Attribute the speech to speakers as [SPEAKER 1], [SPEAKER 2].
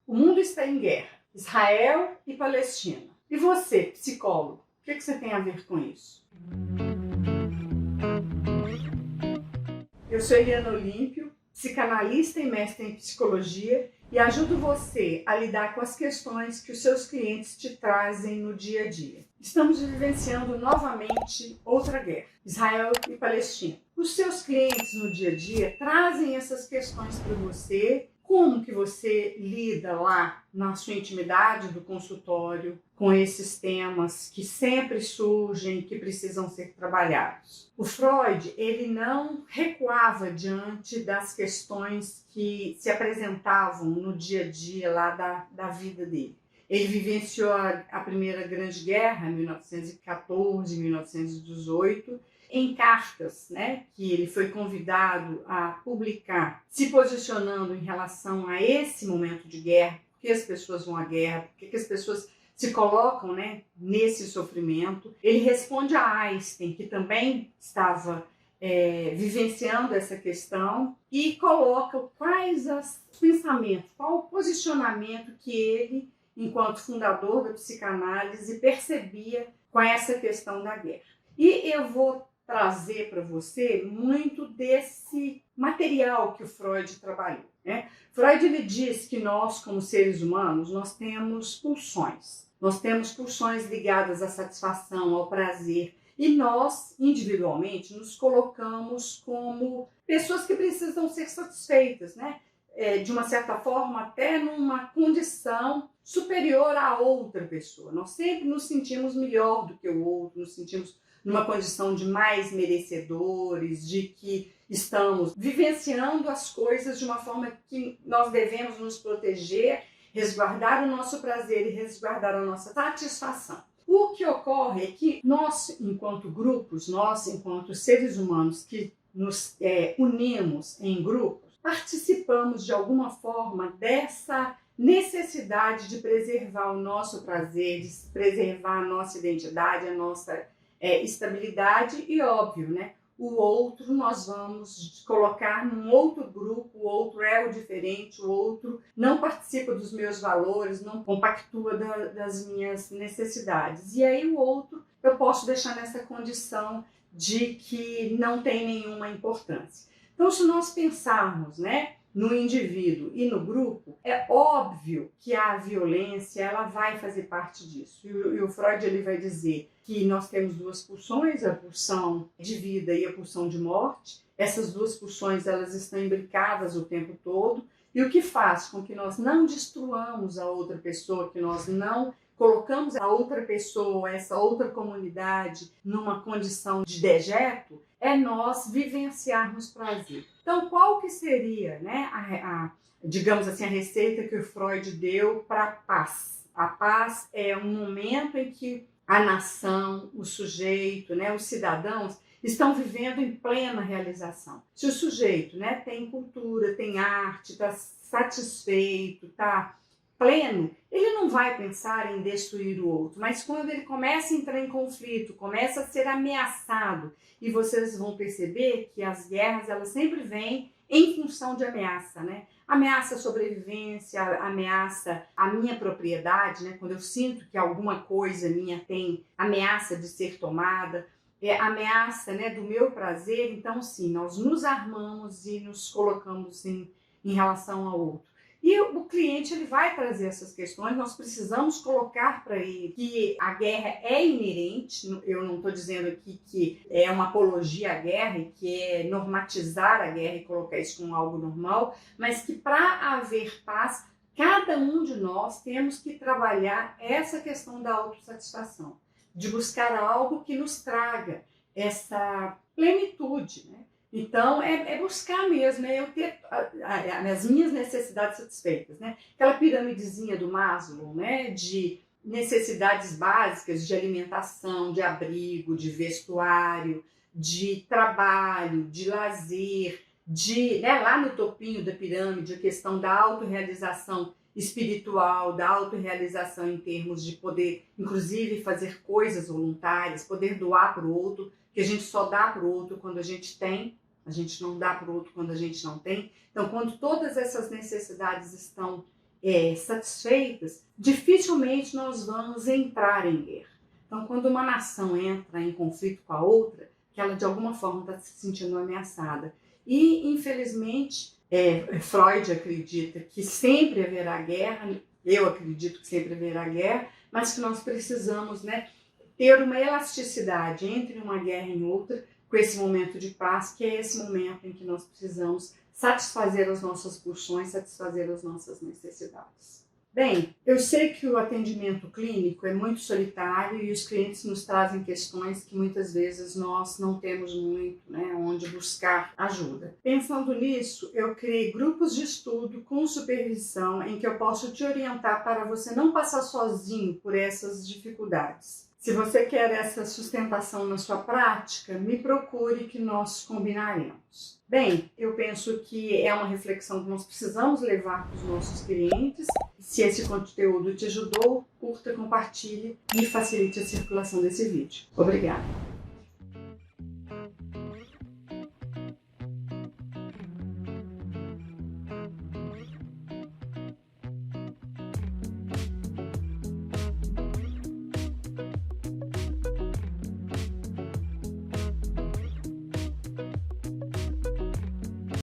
[SPEAKER 1] O mundo está em guerra, Israel e Palestina. E você, psicólogo, o que você tem a ver com isso? Eu sou Eliana Olímpio, psicanalista e mestre em psicologia, e ajudo você a lidar com as questões que os seus clientes te trazem no dia a dia. Estamos vivenciando novamente outra guerra, Israel e Palestina. Os seus clientes no dia a dia trazem essas questões para você. Como que você lida lá na sua intimidade do consultório com esses temas que sempre surgem e que precisam ser trabalhados? O Freud, ele não recuava diante das questões que se apresentavam no dia a dia lá da vida dele. Ele vivenciou a Primeira Grande Guerra, 1914, 1918, em cartas, né, que ele foi convidado a publicar, se posicionando em relação a esse momento de guerra, por que as pessoas vão à guerra, por que as pessoas se colocam, né, nesse sofrimento. Ele responde a Einstein, que também estava vivenciando essa questão, e coloca quais os pensamentos, qual o posicionamento que ele, enquanto fundador da psicanálise, percebia com essa questão da guerra. E eu vou trazer para você muito desse material que o Freud trabalhou, né? Freud, ele diz que nós, como seres humanos, nós temos pulsões. Nós temos pulsões ligadas à satisfação, ao prazer. E nós, individualmente, nos colocamos como pessoas que precisam ser satisfeitas, né? De uma certa forma, até numa condição superior a outra pessoa. Nós sempre nos sentimos melhor do que o outro, nos sentimos numa condição de mais merecedores, de que estamos vivenciando as coisas de uma forma que nós devemos nos proteger, resguardar o nosso prazer e resguardar a nossa satisfação. O que ocorre é que nós, enquanto grupos, nós, enquanto seres humanos que nos unimos em grupos, participamos de alguma forma dessa necessidade de preservar o nosso prazer, de preservar a nossa identidade, a nossa estabilidade e, óbvio, né? O outro nós vamos colocar num outro grupo, o outro é o diferente, o outro não participa dos meus valores, não compactua das minhas necessidades. E aí o outro eu posso deixar nessa condição de que não tem nenhuma importância. Então, se nós pensarmos, né, no indivíduo e no grupo, é óbvio que a violência ela vai fazer parte disso. E o Freud ele vai dizer que nós temos duas pulsões, a pulsão de vida e a pulsão de morte. Essas duas pulsões elas estão imbricadas o tempo todo. E o que faz com que nós não destruamos a outra pessoa, que nós não colocamos a outra pessoa, essa outra comunidade, numa condição de dejeto, é nós vivenciarmos prazer. Então, qual que seria, né, digamos assim, a receita que o Freud deu para a paz? A paz é um momento em que a nação, o sujeito, né, os cidadãos estão vivendo em plena realização. Se o sujeito, né, tem cultura, tem arte, está satisfeito, está pleno, ele não vai pensar em destruir o outro, mas quando ele começa a entrar em conflito, começa a ser ameaçado, e vocês vão perceber que as guerras elas sempre vêm em função de ameaça, né? Ameaça à sobrevivência, ameaça à minha propriedade, né? Quando eu sinto que alguma coisa minha tem ameaça de ser tomada, ameaça, né, do meu prazer, então sim, nós nos armamos e nos colocamos em relação ao outro. E o cliente ele vai trazer essas questões, nós precisamos colocar para ele que a guerra é inerente, eu não estou dizendo aqui que é uma apologia à guerra e que é normatizar a guerra e colocar isso como algo normal, mas que para haver paz, cada um de nós temos que trabalhar essa questão da autossatisfação, de buscar algo que nos traga essa plenitude, né? Então, é buscar mesmo, eu ter as minhas necessidades satisfeitas, né? Aquela piramidezinha do Maslow, né? De necessidades básicas de alimentação, de abrigo, de vestuário, de trabalho, de lazer, né? Lá no topinho da pirâmide, a questão da autorrealização espiritual, da autorrealização em termos de poder, inclusive, fazer coisas voluntárias, poder doar para o outro, que a gente só dá para o outro quando a gente tem, a gente não dá para o outro quando a gente não tem. Então, quando todas essas necessidades estão satisfeitas, dificilmente nós vamos entrar em guerra. Então, quando uma nação entra em conflito com a outra, que ela de alguma forma está se sentindo ameaçada. E, infelizmente, Freud acredita que sempre haverá guerra, eu acredito que sempre haverá guerra, mas que nós precisamos, ter uma elasticidade entre uma guerra e outra, com esse momento de paz, que é esse momento em que nós precisamos satisfazer as nossas pulsões, satisfazer as nossas necessidades. Bem, eu sei que o atendimento clínico é muito solitário e os clientes nos trazem questões que muitas vezes nós não temos muito, onde buscar ajuda. Pensando nisso, eu criei grupos de estudo com supervisão em que eu posso te orientar para você não passar sozinho por essas dificuldades. Se você quer essa sustentação na sua prática, me procure que nós combinaremos. Bem, eu penso que é uma reflexão que nós precisamos levar para os nossos clientes. Se esse conteúdo te ajudou, curta, compartilhe e facilite a circulação desse vídeo. Obrigada!